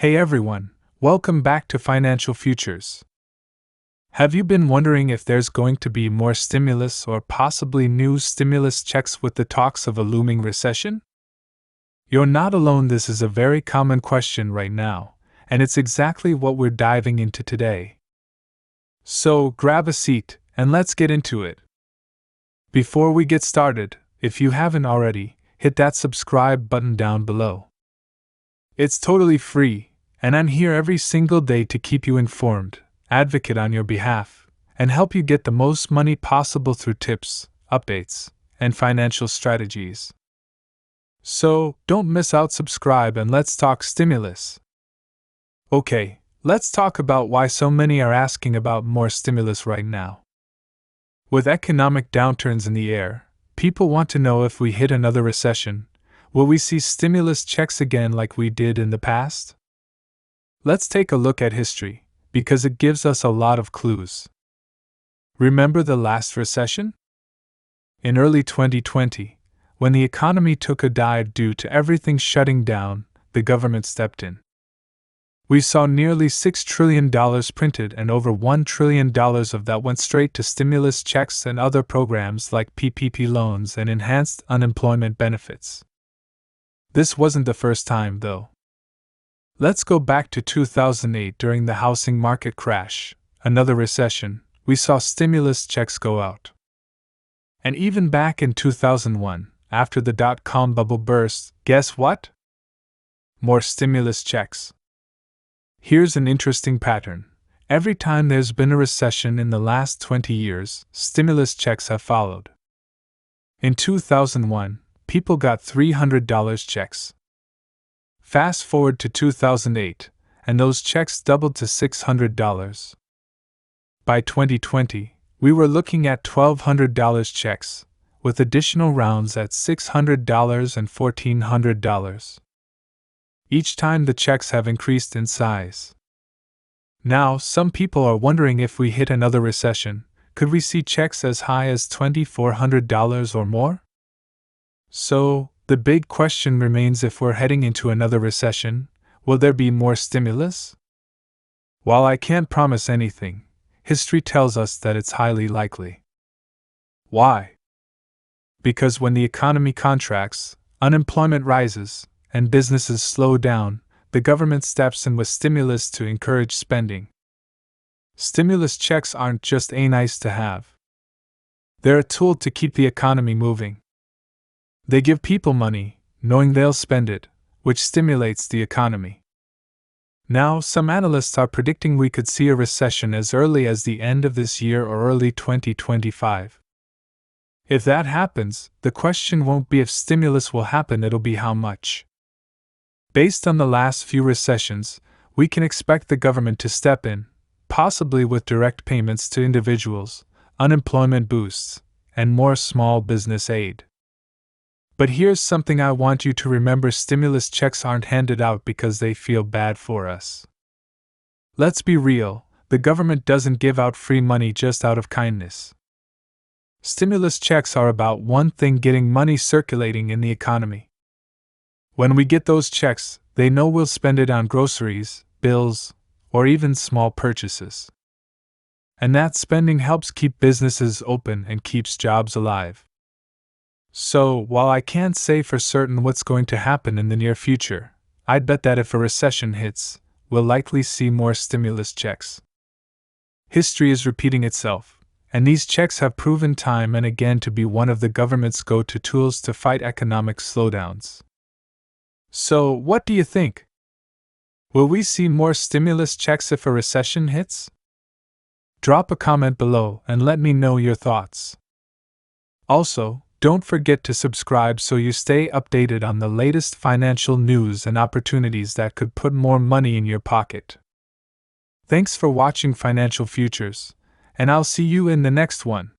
Hey everyone, welcome back to Financial Futures. Have you been wondering if there's going to be more stimulus or possibly new stimulus checks with the talks of a looming recession? You're not alone, this is a very common question right now, and it's exactly what we're diving into today. So grab a seat and let's get into it. Before we get started, if you haven't already, hit that subscribe button down below. It's totally free, and I'm here every single day to keep you informed, advocate on your behalf, and help you get the most money possible through tips, updates, and financial strategies. So, don't miss out, subscribe, and let's talk stimulus. Okay, let's talk about why so many are asking about more stimulus right now. With economic downturns in the air, people want to know if we hit another recession. Will we see stimulus checks again like we did in the past? Let's take a look at history, because it gives us a lot of clues. Remember the last recession? In early 2020, when the economy took a dive due to everything shutting down, the government stepped in. We saw nearly $6 trillion printed, and over $1 trillion of that went straight to stimulus checks and other programs like PPP loans and enhanced unemployment benefits. This wasn't the first time, though. Let's go back to 2008 during the housing market crash, another recession. We saw stimulus checks go out. And even back in 2001, after the dot-com bubble burst, guess what? More stimulus checks. Here's an interesting pattern. Every time there's been a recession in the last 20 years, stimulus checks have followed. In 2001, people got $300 checks. Fast forward to 2008, and those checks doubled to $600. By 2020, we were looking at $1,200 checks, with additional rounds at $600 and $1,400. Each time the checks have increased in size. Now, some people are wondering if we hit another recession, could we see checks as high as $2,400 or more? So, the big question remains, if we're heading into another recession, will there be more stimulus? While I can't promise anything, history tells us that it's highly likely. Why? Because when the economy contracts, unemployment rises, and businesses slow down, the government steps in with stimulus to encourage spending. Stimulus checks aren't just a nice to have. They're a tool to keep the economy moving. They give people money, knowing they'll spend it, which stimulates the economy. Now, some analysts are predicting we could see a recession as early as the end of this year or early 2025. If that happens, the question won't be if stimulus will happen, it'll be how much. Based on the last few recessions, we can expect the government to step in, possibly with direct payments to individuals, unemployment boosts, and more small business aid. But here's something I want you to remember: stimulus checks aren't handed out because they feel bad for us. Let's be real, the government doesn't give out free money just out of kindness. Stimulus checks are about one thing: getting money circulating in the economy. When we get those checks, they know we'll spend it on groceries, bills, or even small purchases. And that spending helps keep businesses open and keeps jobs alive. So, while I can't say for certain what's going to happen in the near future, I'd bet that if a recession hits, we'll likely see more stimulus checks. History is repeating itself, and these checks have proven time and again to be one of the government's go-to tools to fight economic slowdowns. So, what do you think? Will we see more stimulus checks if a recession hits? Drop a comment below and let me know your thoughts. Also, don't forget to subscribe so you stay updated on the latest financial news and opportunities that could put more money in your pocket. Thanks for watching Financial Futures, and I'll see you in the next one.